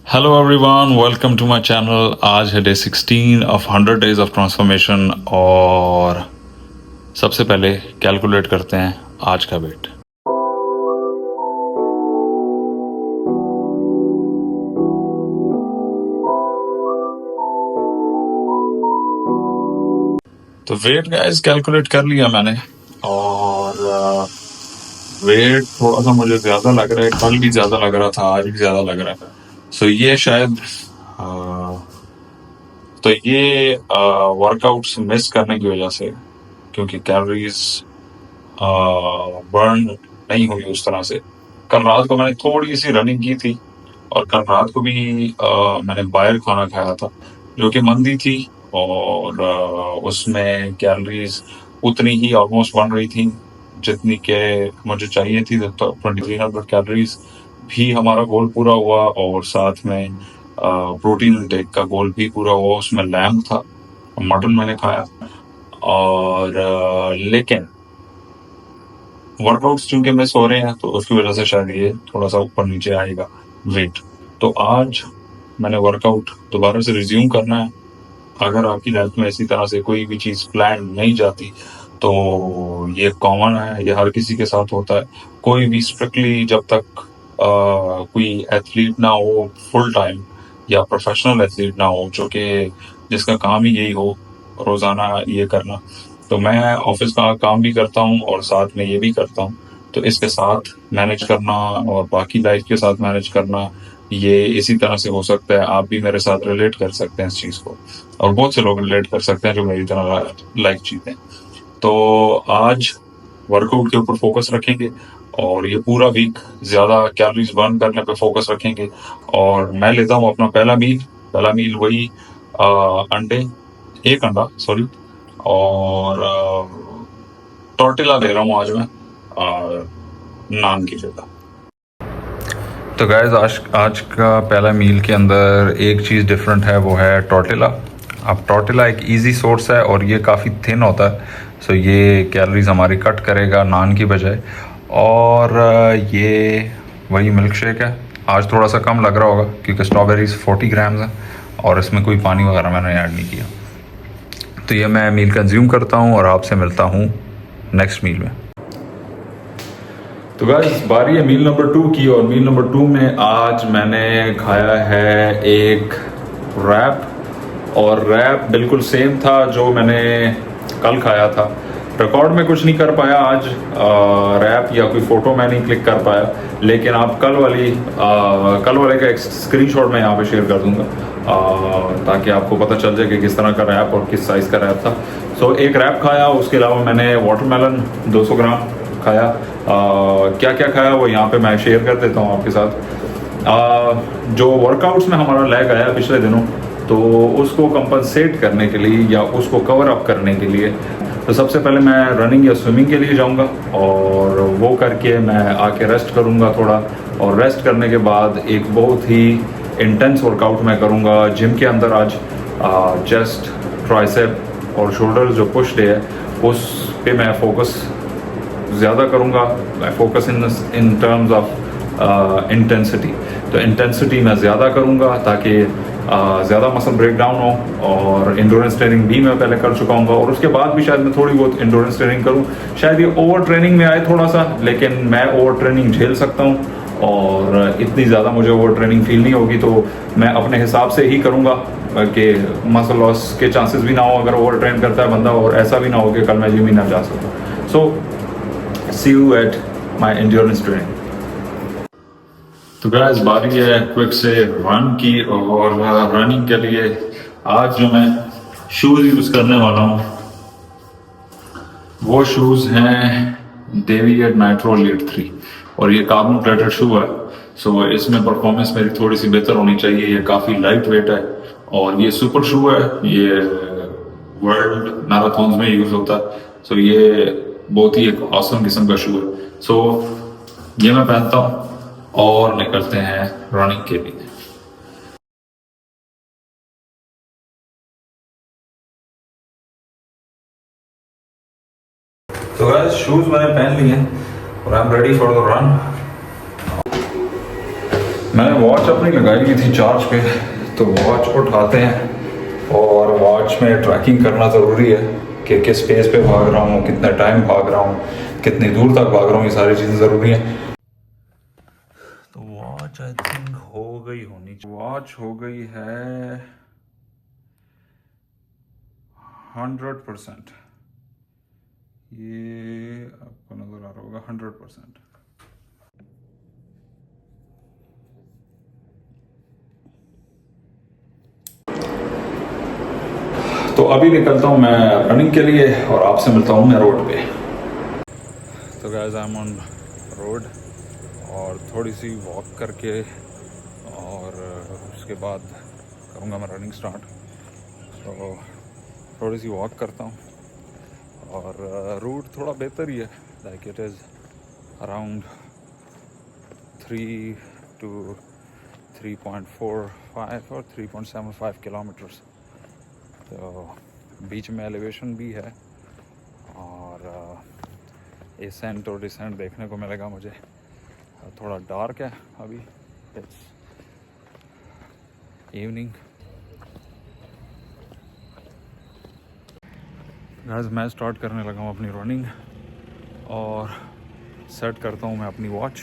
Hello everyone, welcome to my channel. आज है day 16 of 100 days of transformation और सबसे पहले कैलकुलेट करते हैं आज का वेट। तो वेट गाइस कैलकुलेट कर लिया मैंने और वेट थोड़ा सा मुझे ज़्यादा लग रहा है। कल भी ज़्यादा लग रहा था, आज भी ज़्यादा लग रहा है। सो ये शायद तो ये वर्कआउट्स मिस करने की वजह से, क्योंकि कैलोरीज बर्न नहीं हुई उस तरह से। कल रात को मैंने थोड़ी सी रनिंग की थी और कल रात को भी मैंने बाहर खाना खाया था जो कि मंदी थी और उसमें कैलोरीज उतनी ही ऑलमोस्ट बन रही थी जितनी के मुझे चाहिए थी। तो 2300 कैलोरीज भी हमारा गोल पूरा हुआ और साथ में प्रोटीन इंटेक का गोल भी पूरा हुआ। उसमें लैम्ब था, मटन मैंने खाया और लेकिन वर्कआउट्स चूंकि मिस हो रहे हैं तो उसकी वजह से शायद ये थोड़ा सा ऊपर नीचे आएगा वेट। तो आज मैंने वर्कआउट दोबारा से रिज्यूम करना है। अगर आपकी लाइफ में इसी तरह से कोई भी चीज़ प्लान नहीं जाती तो ये कॉमन है, ये हर किसी के साथ होता है। कोई भी स्ट्रिक्टली जब तक कोई एथलीट ना हो फुल टाइम या प्रोफेशनल एथलीट ना हो जो कि जिसका काम ही यही हो रोज़ाना ये करना। तो मैं ऑफिस का काम भी करता हूँ और साथ में ये भी करता हूँ। तो इसके साथ मैनेज करना और बाकी लाइफ के साथ मैनेज करना ये इसी तरह से हो सकता है। आप भी मेरे साथ रिलेट कर सकते हैं इस चीज़ को और बहुत से लोग रिलेट कर सकते हैं जो मेरी तरह लाइफ जीते हैं। तो आज वर्कआउट के ऊपर फोकस रखेंगे और ये पूरा वीक ज़्यादा कैलोरीज बर्न करने पे फोकस रखेंगे। और मैं लेता हूँ अपना पहला मील वही अंडे, एक अंडा सॉरी, और टॉर्टिला ले रहा हूँ आज मैं नान की जगह। तो गाइस आज का पहला मील के अंदर एक चीज़ डिफरेंट है, वो है टॉर्टिला। अब टॉर्टिला एक इजी सोर्स है और ये काफ़ी थिन होता है, सो ये कैलोरीज हमारी कट करेगा नान की बजाय। और ये वही मिल्क शेक है। आज थोड़ा सा कम लग रहा होगा क्योंकि स्ट्रॉबेरीज 40 ग्राम्स हैं और इसमें कोई पानी वगैरह मैंने ऐड नहीं किया। तो ये मैं मील कंज्यूम करता हूँ और आपसे मिलता हूँ नेक्स्ट मील में। तो गाइस बारी है मील नंबर 2 की और मील नंबर 2 में आज मैंने खाया है एक रैप और रैप बिल्कुल सेम था जो मैंने कल खाया था। रिकॉर्ड में कुछ नहीं कर पाया आज रैप या कोई फ़ोटो मैं नहीं क्लिक कर पाया, लेकिन आप कल वाले का एक स्क्रीनशॉट मैं यहाँ पे शेयर कर दूंगा ताकि आपको पता चल जाए कि किस तरह का रैप और किस साइज़ का रैप था। सो एक रैप खाया, उसके अलावा मैंने वाटरमेलन 200 ग्राम खाया। क्या क्या खाया वो यहाँ पे मैं शेयर कर देता हूँ आपके साथ। जो वर्कआउट्स में हमारा लैग आया पिछले दिनों, तो उसको कंपनसेट करने के लिए या उसको कवर अप करने के लिए तो सबसे पहले मैं रनिंग या स्विमिंग के लिए जाऊंगा और वो करके मैं आके रेस्ट करूंगा थोड़ा। और रेस्ट करने के बाद एक बहुत ही इंटेंस वर्कआउट मैं करूंगा जिम के अंदर आज। चेस्ट, ट्राइसेप और शोल्डर जो पुश डे है उस पे मैं फोकस ज़्यादा करूँगा। मैं focus in terms of intensity, तो इंटेंसिटी मैं ज़्यादा करूँगा ताकि ज़्यादा मसल ब्रेक डाउन हो। और इंडोरेंस ट्रेनिंग भी मैं पहले कर चुका हूँ और उसके बाद भी शायद मैं थोड़ी बहुत इंडोरेंस ट्रेनिंग करूँ। शायद ये ओवर ट्रेनिंग में आए थोड़ा सा, लेकिन मैं ओवर ट्रेनिंग झेल सकता हूँ और इतनी ज़्यादा मुझे ओवर ट्रेनिंग फील नहीं होगी। तो मैं अपने हिसाब से ही करूँगा कि मसल लॉस के चांसेस भी ना हो अगर ओवर ट्रेन करता है बंदा, और ऐसा भी ना हो कि कल मैं जिम ही ना जा सकूँ। सो see you at my endurance training। तो गाइस बारी है क्विक से रन की और रनिंग के लिए आज जो मैं शूज यूज करने वाला हूँ वो शूज हैं डेविएट नाइट्रो लीड 3 और ये कार्बन प्लेटेड शू है। सो इसमें परफॉर्मेंस मेरी थोड़ी सी बेहतर होनी चाहिए। ये काफ़ी लाइट वेट है और ये सुपर शू है, ये वर्ल्ड मैराथन में यूज होता है। सो ये बहुत ही एक ऑसम किस्म का शू है। सो ये मैं पहनता हूँ और निकलते हैं रनिंग के लिए। तो गाइस शूज मैंने पहन लिए हैं और I am ready for the run. मैंने वॉच अपनी लगाई हुई थी चार्ज पे, तो वॉच उठाते हैं और वॉच में ट्रैकिंग करना ज़रूरी है कि किस पेस पे भाग रहा हूँ, कितना टाइम भाग रहा हूँ, कितनी दूर तक भाग रहा हूँ, ये सारी चीज़ें ज़रूरी हैं। तो वॉच आई थिंक हो गई होनी चाहिए, वॉच हो गई है 100%। ये आपको नज़र आ रहा होगा 100%। तो अभी निकलता हूँ मैं रनिंग के लिए और आपसे मिलता हूँ मैं रोड पे। तो guys I am on road और थोड़ी सी वॉक करके और उसके बाद करूँगा मैं रनिंग स्टार्ट। तो थोड़ी सी वॉक करता हूँ और रूट थोड़ा बेहतर ही है, like it is around 3 to 3.45 और 3.75 किलोमीटर्स। तो बीच में एलिवेशन भी है और एसेंट और डिसेंट देखने को मिलेगा मुझे। थोड़ा डार्क है अभी, इट्स इवनिंग। गाइस मैं स्टार्ट करने लगा हूँ अपनी रनिंग और सेट करता हूँ मैं अपनी वॉच।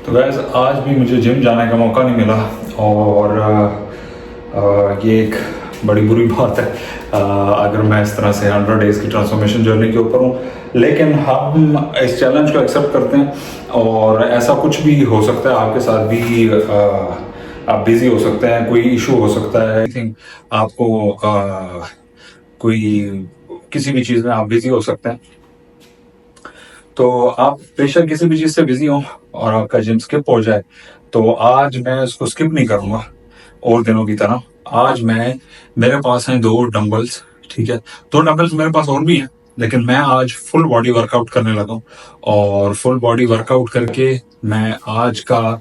तो गैस आज भी मुझे जिम जाने का मौका नहीं मिला और ये एक बड़ी बुरी बात है अगर मैं इस तरह से 100 डेज़ की ट्रांसफॉर्मेशन जर्नी के ऊपर हूँ। लेकिन हम इस चैलेंज को एक्सेप्ट करते हैं और ऐसा कुछ भी हो सकता है आपके साथ भी। आप बिजी हो सकते हैं, कोई इशू हो सकता है, आई थिंक आपको कोई किसी भी चीज़ में आप बिजी हो सकते हैं। तो आप बेशक किसी भी चीज़ से बिजी हो और आपका जिम स्किप हो जाए, तो आज मैं उसको स्किप नहीं करूँगा और दिनों की तरह। आज मेरे पास हैं 2 डंबल्स, ठीक है। 2 डंबल्स मेरे पास और भी हैं, लेकिन मैं आज फुल बॉडी वर्कआउट करने लगा हूँ और फुल बॉडी वर्कआउट करके मैं आज का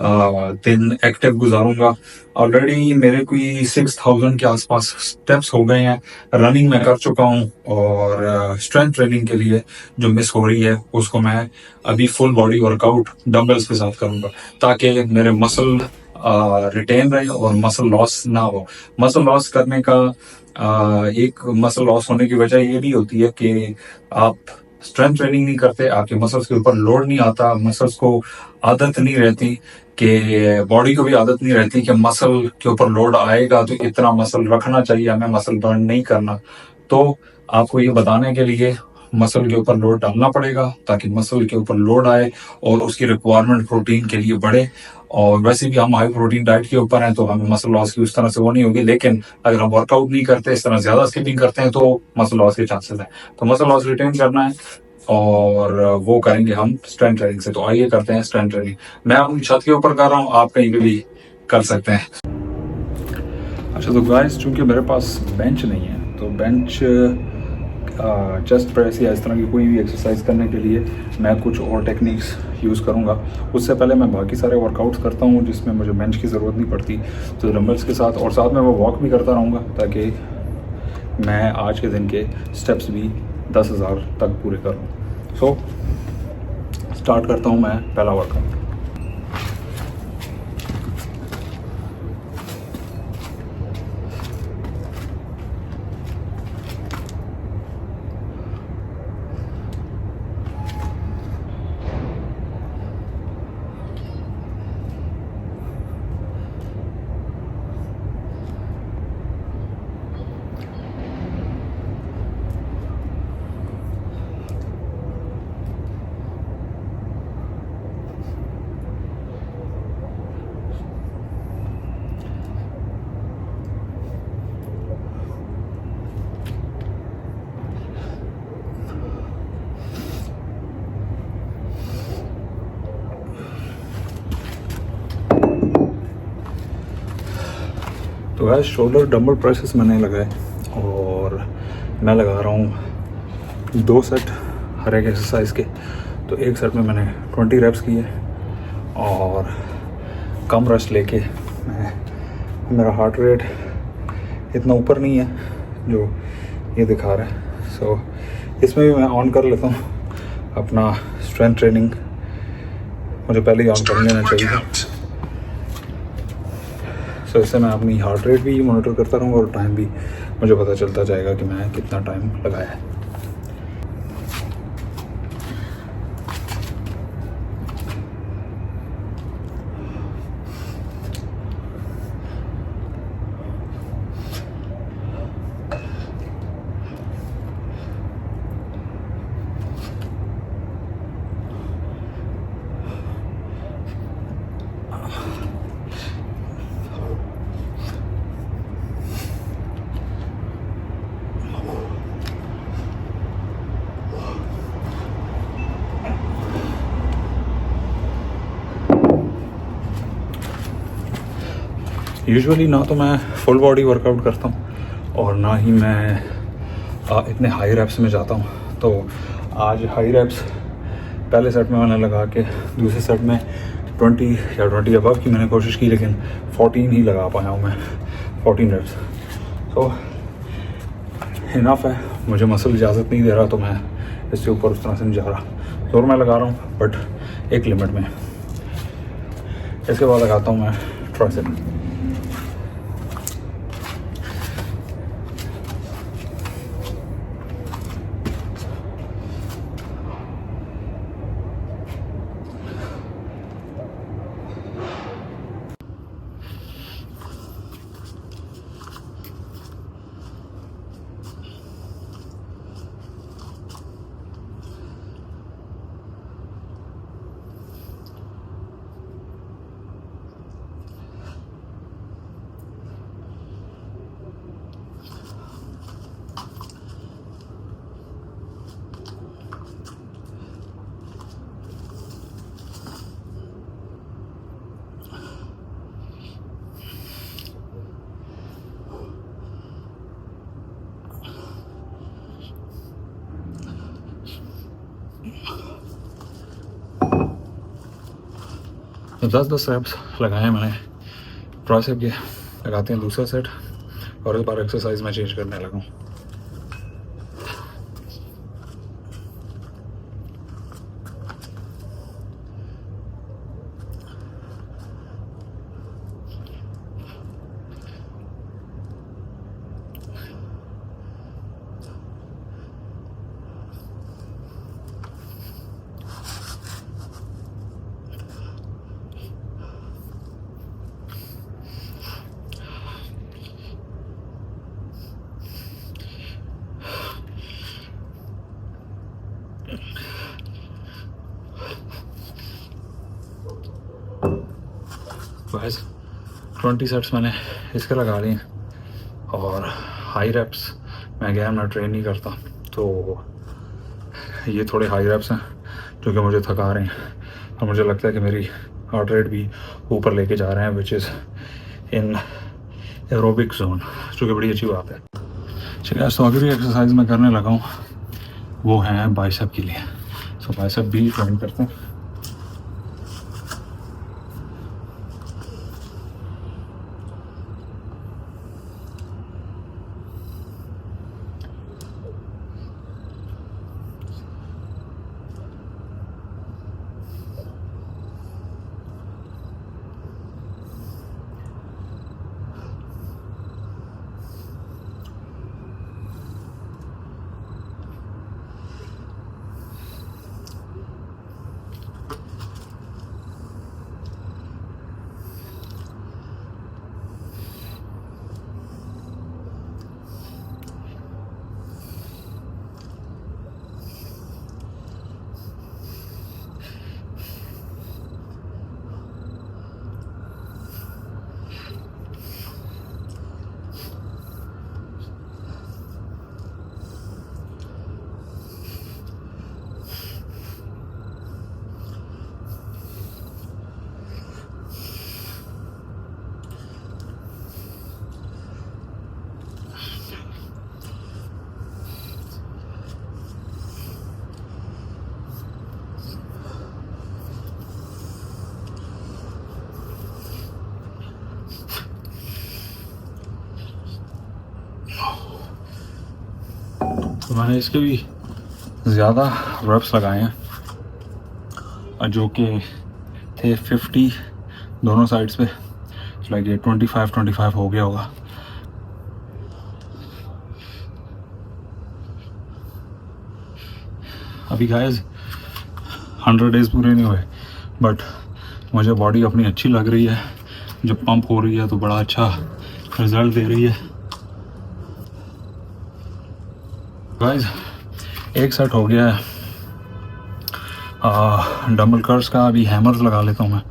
दिन एक्टिव गुजारूंगा। ऑलरेडी मेरे कोई 6000 के आसपास स्टेप्स हो गए हैं, रनिंग में कर चुका हूँ और स्ट्रेंथ ट्रेनिंग के लिए जो मिस हो रही है उसको मैं अभी फुल बॉडी वर्कआउट डंबल्स के साथ करूंगा, ताकि मेरे मसल रिटेन रहे और मसल लॉस ना हो। मसल लॉस करने का एक मसल लॉस होने की वजह ये भी होती है कि आप स्ट्रेंथ ट्रेनिंग नहीं करते, आपके मसल्स के ऊपर लोड नहीं आता, मसल्स को आदत नहीं रहती कि बॉडी को भी आदत नहीं रहती कि मसल के ऊपर लोड आएगा तो इतना मसल रखना चाहिए, हमें मसल बर्न नहीं करना। तो आपको ये बताने के लिए मसल के ऊपर लोड डालना पड़ेगा ताकि मसल के ऊपर लोड आए और उसकी रिक्वायरमेंट प्रोटीन के लिए बढ़े और वैसे भी हम हाई प्रोटीन डाइट के ऊपर हैं तो हमें मसल लॉस की उस तरह से वो नहीं होगी, लेकिन अगर हम वर्कआउट नहीं करते, इस तरह ज्यादा स्किपिंग करते हैं तो मसल लॉस के चांसेस हैं। तो मसल लॉस रिटेन करना है और वो करेंगे हम स्ट्रेंथ ट्रेनिंग से। तो आइए करते हैं स्ट्रेंथ ट्रेनिंग। मैं अपनी छत के ऊपर कर रहा हूँ, आप कहीं पे भी कर सकते हैं। अच्छा तो गाइस, चूंकि मेरे पास बेंच नहीं है तो बेंच चेस्ट प्रेस या इस तरह की कोई भी एक्सरसाइज करने के लिए मैं कुछ और टेक्निक्स यूज़ करूँगा। उससे पहले मैं बाकी सारे वर्कआउट्स करता हूँ जिसमें मुझे बेंच की ज़रूरत नहीं पड़ती, तो डंबल्स के साथ, और साथ में मैं वॉक भी करता रहूँगा ताकि मैं आज के दिन के स्टेप्स भी 10,000 तक पूरे करूँ। सो स्टार्ट करता हूँ मैं पहला वर्कआउट। तो गाइस, शोल्डर डंबल प्रेसेस मैंने लगाए और मैं लगा रहा हूँ 2 सेट हर एक एक्सरसाइज के। तो एक सेट में मैंने 20 रेप्स किए और कम रेस्ट लेके मेरा हार्ट रेट इतना ऊपर नहीं है जो ये दिखा रहा है। सो इसमें भी मैं ऑन कर लेता हूँ अपना स्ट्रेंथ ट्रेनिंग, मुझे पहले ही ऑन कर लेना चाहिए। सो इससे मैं अपनी हार्ट रेट भी मॉनिटर करता रहूँगा और टाइम भी मुझे पता चलता जाएगा कि मैं कितना टाइम लगाया है। यूजुअली ना तो मैं फुल बॉडी वर्कआउट करता हूँ और ना ही मैं इतने हाई रैप्स में जाता हूँ। तो आज हाई रैप्स पहले सेट में मैंने लगा के दूसरे सेट में 20 या 20 अबव की मैंने कोशिश की, लेकिन 14 ही लगा पाया हूँ मैं, 14 रैप्स। तो इनफ है, मुझे मसल इजाज़त नहीं दे रहा तो मैं इससे ऊपर उस तरह से नहीं जा रहा। जोर मैं लगा रहा हूँ बट एक लिमिट में। इसके बाद लगाता हूँ मैं ट्राइसेप। तो 10-10 रैप्स लगाए हैं मैंने ट्राइसेप के। लगाते हैं दूसरा सेट और इस बार एक्सरसाइज में चेंज करने लगा हूँ। 20 सेट्स मैंने इसके लगा लिए और हाई रेप्स मैं गया, मैं ट्रेन नहीं करता, तो ये थोड़े हाई रेप्स हैं जो कि मुझे थका रहे हैं और मुझे लगता है कि मेरी हार्ट रेट भी ऊपर लेके जा रहे हैं, which is in aerobic zone, जो कि बड़ी अच्छी बात है। चलिए, आज तो अगली एक्सरसाइज मैं करने लगा हूँ वो है बाइसेप के लिए। सो बाइसेप भी ट्रेन करते हैं। तो मैंने इसके भी ज़्यादा रेप्स लगाए हैं जो कि थे 50 दोनों साइड्स पे, लाइक ये 25 हो गया होगा। अभी गाइस 100 डेज़ पूरे नहीं हुए, बट मुझे बॉडी अपनी अच्छी लग रही है, जब पंप हो रही है तो बड़ा अच्छा रिज़ल्ट दे रही है। गाइस एक सेट हो गया है डम्बल कर्ल्स का, अभी हैमर्स लगा लेता हूँ मैं।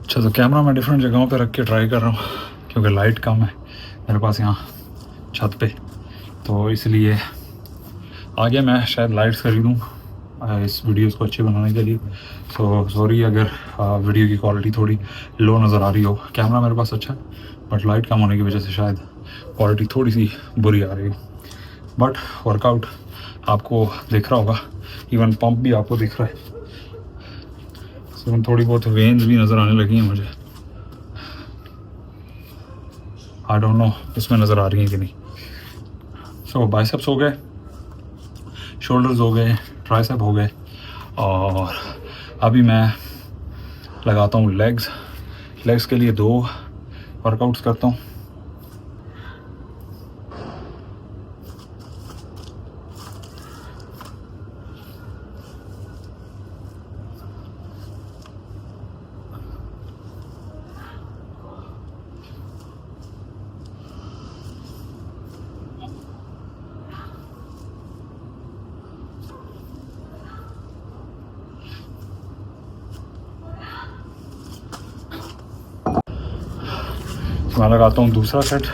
अच्छा, तो कैमरा मैं डिफरेंट जगहों पे रख के ट्राई कर रहा हूँ क्योंकि लाइट कम है मेरे पास यहाँ छत पे, तो इसलिए आगे मैं शायद लाइट्स खरीदूँ इस वीडियोस को अच्छे बनाने के लिए। सो सॉरी अगर वीडियो की क्वालिटी थोड़ी लो नज़र आ रही हो। कैमरा मेरे पास अच्छा है बट लाइट कम होने की वजह से शायद क्वालिटी थोड़ी सी बुरी आ रही है। बट वर्कआउट आपको दिख रहा होगा, इवन पंप भी आपको दिख रहा है। सो थोड़ी बहुत वेन्स भी नज़र आने लगी हैं मुझे, आई डोंट नो इसमें नज़र आ रही हैं कि नहीं। सो बाइसेप्स हो गए, शोल्डर्स हो गए, ट्राइसेप हो गए, और अभी मैं लगाता हूँ लेग्स। लेग्स के लिए 2 वर्कआउट्स करता हूँ। मैं लगाता हूँ दूसरा सेट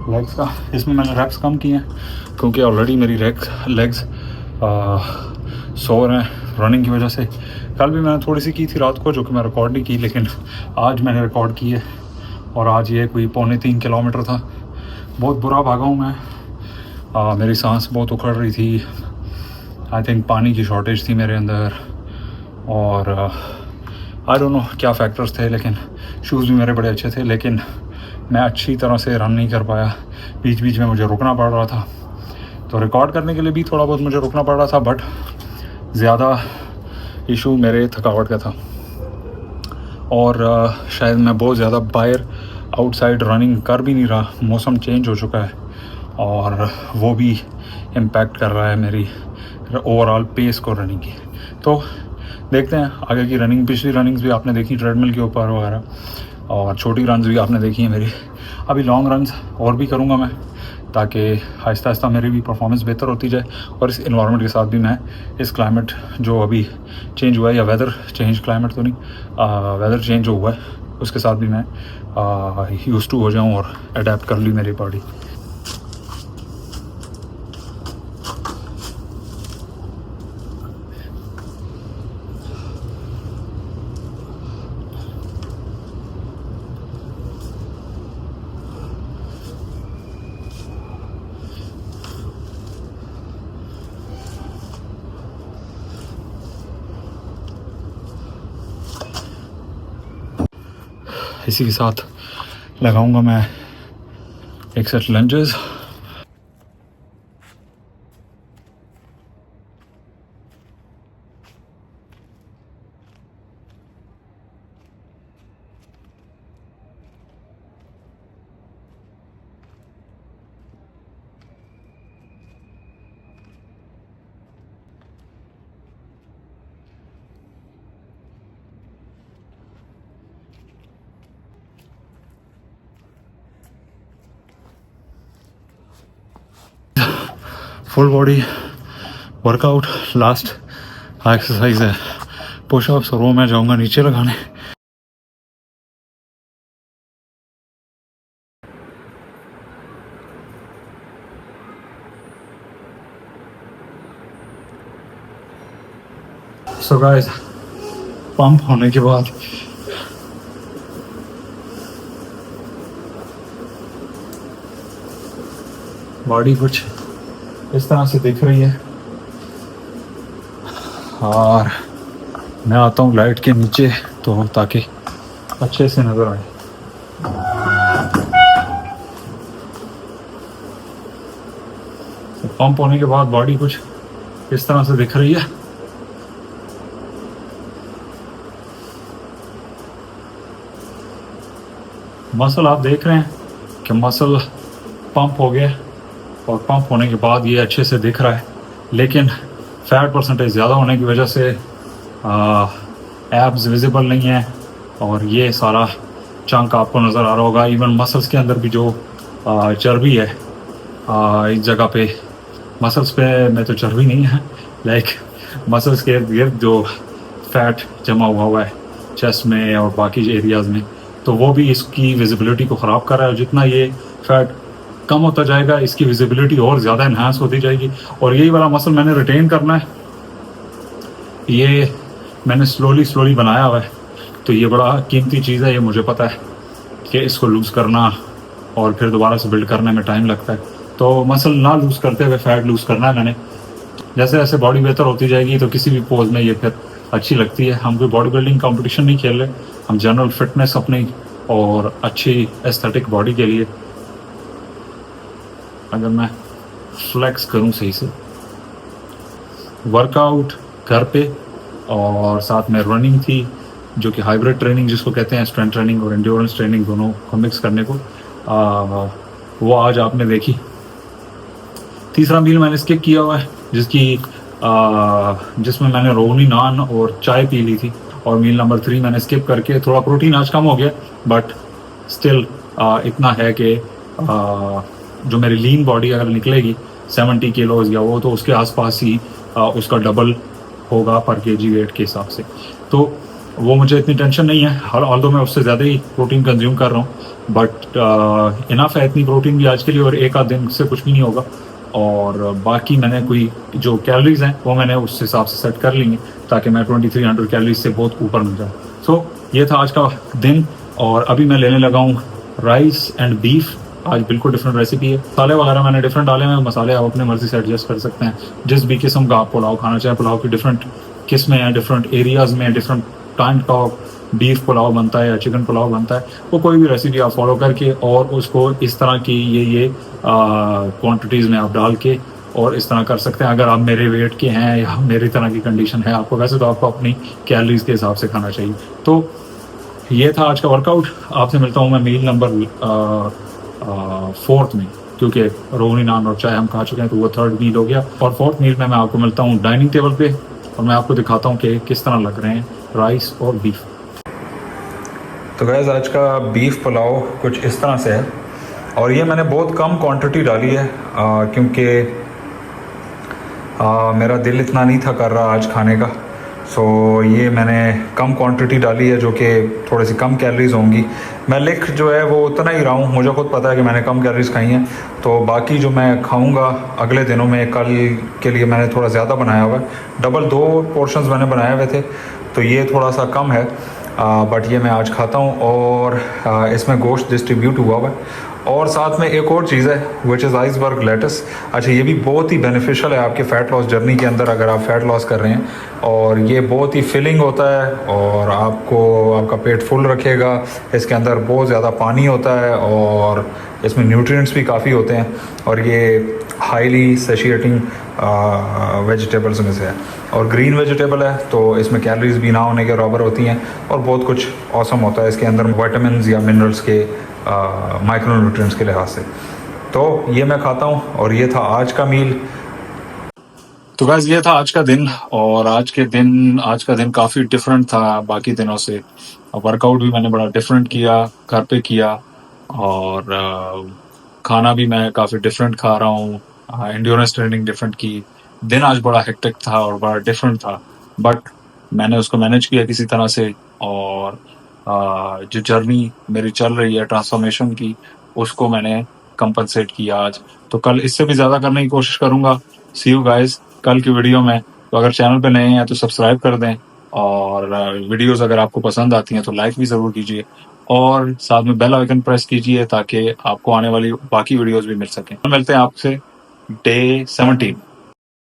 लेग्स का। इसमें मैंने रेप्स कम किए हैं क्योंकि ऑलरेडी मेरी लेग्स सो रहे हैं रनिंग की वजह से। कल भी मैंने थोड़ी सी की थी रात को, जो कि मैं रिकॉर्ड नहीं की, लेकिन आज मैंने रिकॉर्ड की है। और आज ये कोई 2.25 किलोमीटर था। बहुत बुरा भागा हूँ मैं, मेरी सांस बहुत उखड़ रही थी। आई थिंक पानी की शॉर्टेज थी मेरे अंदर, और आई डोंट नो क्या फैक्टर्स थे, लेकिन शूज़ भी मेरे बड़े अच्छे थे, लेकिन मैं अच्छी तरह से रन नहीं कर पाया। बीच बीच में मुझे रुकना पड़ रहा था, तो रिकॉर्ड करने के लिए भी थोड़ा बहुत मुझे रुकना पड़ रहा था, बट ज़्यादा इशू मेरे थकावट का था। और शायद मैं बहुत ज़्यादा बाहर आउटसाइड रनिंग कर भी नहीं रहा, मौसम चेंज हो चुका है और वो भी इम्पैक्ट कर रहा है मेरी ओवरऑल पेस को रनिंग की। तो देखते हैं आगे की रनिंग। पिछली रनिंग्स भी आपने देखी ट्रेडमिल के ऊपर वगैरह, और छोटी रन्स भी आपने देखी है मेरी। अभी लॉन्ग रन्स और भी करूँगा मैं, ताकि आहिस्ता आहिस्ता मेरी भी परफॉर्मेंस बेहतर होती जाए और इस इन्वायरमेंट के साथ भी मैं इस क्लाइमेट जो अभी चेंज हुआ है, या वेदर चेंज, क्लाइमेट तो नहीं, वेदर चेंज जो हुआ है उसके साथ भी मैं यूज़ टू हो जाऊँ और अडेप्ट कर ली मेरी बॉडी। इसी के साथ लगाऊंगा मैं एक set lunges. Full body workout, last exercise है पुशअप्स, और वो मैं जाऊंगा नीचे लगाने। सो गाइस, पंप होने के बाद बॉडी कुछ इस तरह से दिख रही है, और मैं आता हूँ लाइट के नीचे तो ताकि अच्छे से नज़र आए। पंप होने के बाद बॉडी कुछ इस तरह से दिख रही है। मसल आप देख रहे हैं कि मसल पंप हो गया, और पंप होने के बाद ये अच्छे से दिख रहा है, लेकिन फैट परसेंटेज ज़्यादा होने की वजह से एब्स विजिबल नहीं है, और ये सारा चंक आपको नज़र आ रहा होगा। इवन मसल्स के अंदर भी जो चर्बी है, इस जगह पे मसल्स पे में तो चर्बी नहीं है, लाइक मसल्स के इर्द गिर्द जो फैट जमा हुआ है चेस्ट में और बाकी एरियाज़ में, तो वो भी इसकी विजिबिलिटी को ख़राब कर रहा है। जितना ये फैट कम होता जाएगा, इसकी विजिबिलिटी और ज़्यादा इन्हांस होती जाएगी, और यही वाला मसल मैंने रिटेन करना है। ये मैंने स्लोली बनाया हुआ है, तो ये बड़ा कीमती चीज़ है। ये मुझे पता है कि इसको लूज़ करना और फिर दोबारा से बिल्ड करने में टाइम लगता है, तो मसल ना लूज़ करते हुए फैट लूज़ करना है मैंने। जैसे जैसे बॉडी बेहतर होती जाएगी तो किसी भी पोज में ये फिर अच्छी लगती है। हम कोई बॉडी बिल्डिंग कंपटीशन नहीं खेल रहे, हम जनरल फिटनेस अपनी और अच्छी एस्थेटिक बॉडी के लिए। अगर मैं फ्लेक्स करूं सही से, वर्कआउट घर पे और साथ में रनिंग थी, जो कि हाइब्रिड ट्रेनिंग जिसको कहते हैं, स्ट्रेंथ ट्रेनिंग और एंड्योरेंस ट्रेनिंग दोनों को मिक्स करने को, वो आज आपने देखी। तीसरा मील मैंने स्किप किया हुआ है, जिसमें मैंने रोगनी नान और चाय पी ली थी, और मील नंबर 3 मैंने स्किप करके, थोड़ा प्रोटीन आज कम हो गया, बट स्टिल इतना है कि जो मेरी लीन बॉडी अगर निकलेगी 70 किलोज या वो, तो उसके आसपास ही उसका डबल होगा पर केजी वेट के हिसाब से। तो वो मुझे इतनी टेंशन नहीं है, ऑल्दो मैं उससे ज़्यादा ही प्रोटीन कंज्यूम कर रहा हूँ, बट इनफ है इतनी प्रोटीन भी आज के लिए, और एक आध दिन से कुछ भी नहीं होगा। और बाकी मैंने कोई जो कैलोरीज हैं वो मैंने उस हिसाब से सेट कर ली हैं, ताकि मैं 2300 कैलोरीज से बहुत ऊपर मिल जाऊँ। सो ये था आज का दिन, और अभी मैं लेने लगा हूँ राइस एंड बीफ। आज बिल्कुल डिफरेंट रेसिपी है। मसाले वगैरह मैंने डिफरेंट डाले हैं, मसाले आप अपने मर्जी से एडजस्ट कर सकते हैं। जिस भी किस्म का आप पुलाव खाना चाहें, पुलाव की डिफरेंट किस्में हैं, डिफरेंट एरियाज़ में डिफरेंट टाइम का बीफ पुलाव बनता है या चिकन पुलाव बनता है, वो कोई भी रेसिपी आप फॉलो करके और उसको इस तरह की ये क्वांटिटीज़ में आप डाल के और इस तरह कर सकते हैं। अगर आप मेरे वेट के हैं या मेरी तरह की कंडीशन है आपको, वैसे तो आपको अपनी कैलोरीज के हिसाब से खाना चाहिए। तो ये था आज का वर्कआउट। आपसे मिलता हूँ मैं मील नंबर 4 में, क्योंकि रोहनी नान और चाय हम खा चुके हैं तो वो 3rd मील हो गया। और 4th मील में मैं आपको मिलता हूँ डाइनिंग टेबल पे और मैं आपको दिखाता हूँ कि किस तरह लग रहे हैं राइस और बीफ। तो गैस आज का बीफ पुलाव कुछ इस तरह से है और ये मैंने बहुत कम क्वांटिटी डाली है क्योंकि मेरा दिल इतना नहीं था कर रहा आज खाने का। सो ये मैंने कम क्वांटिटी डाली है जो कि थोड़ी सी कम कैलोरीज होंगी। मैं लिख जो है वो उतना ही रहा हूँ, मुझे खुद पता है कि मैंने कम कैलोरीज खाई हैं। तो बाकी जो मैं खाऊंगा अगले दिनों में, कल के लिए मैंने थोड़ा ज़्यादा बनाया हुआ है, डबल 2 पोर्शंस मैंने बनाए हुए थे, तो ये थोड़ा सा कम है। बट ये मैं आज खाता हूँ और इसमें गोश्त डिस्ट्रीब्यूट हुआ हुआ है। और साथ में एक और चीज़ है विच इज़ आइसबर्ग लेटस। अच्छा, ये भी बहुत ही बेनिफिशियल है आपके फ़ैट लॉस जर्नी के अंदर अगर आप फ़ैट लॉस कर रहे हैं, और ये बहुत ही फिलिंग होता है और आपको आपका पेट फुल रखेगा। इसके अंदर बहुत ज़्यादा पानी होता है और इसमें न्यूट्रिएंट्स भी काफ़ी होते हैं और ये हाईली सेशिएटिंग वेजिटेबल्स में से है और ग्रीन वेजिटेबल है तो इसमें कैलोरीज भी ना होने के बराबर होती हैं और बहुत कुछ ऑसम होता है इसके अंदर विटामिन्स या मिनरल्स के माइक्रो न्यूट्रिएंट्स के लिहाज से। तो ये मैं खाता हूँ और ये था आज का मील। तो गाइस ये था आज का दिन और आज का दिन काफ़ी डिफरेंट था बाकी दिनों से। वर्कआउट भी मैंने बड़ा डिफरेंट किया, घर पे किया और खाना भी मैं काफ़ी डिफरेंट खा रहा हूँ। एंड्योरेंस ट्रेनिंग डिफरेंट की। दिन आज बड़ा हेक्टिक था और बड़ा डिफरेंट था, बट मैंने उसको मैनेज किया किसी तरह से। और जो जर्नी मेरी चल रही है ट्रांसफॉर्मेशन की, उसको मैंने कंपनसेट किया आज। तो कल इससे भी ज़्यादा करने की कोशिश करूँगा। सी यू गाइस कल की वीडियो में। तो अगर चैनल पे नए हैं तो सब्सक्राइब कर दें और वीडियोस अगर आपको पसंद आती हैं तो लाइक भी ज़रूर कीजिए और साथ में बेल आइकन प्रेस कीजिए ताकि आपको आने वाली बाकी वीडियोस भी मिल सकें। मिलते हैं आपसे डे 17।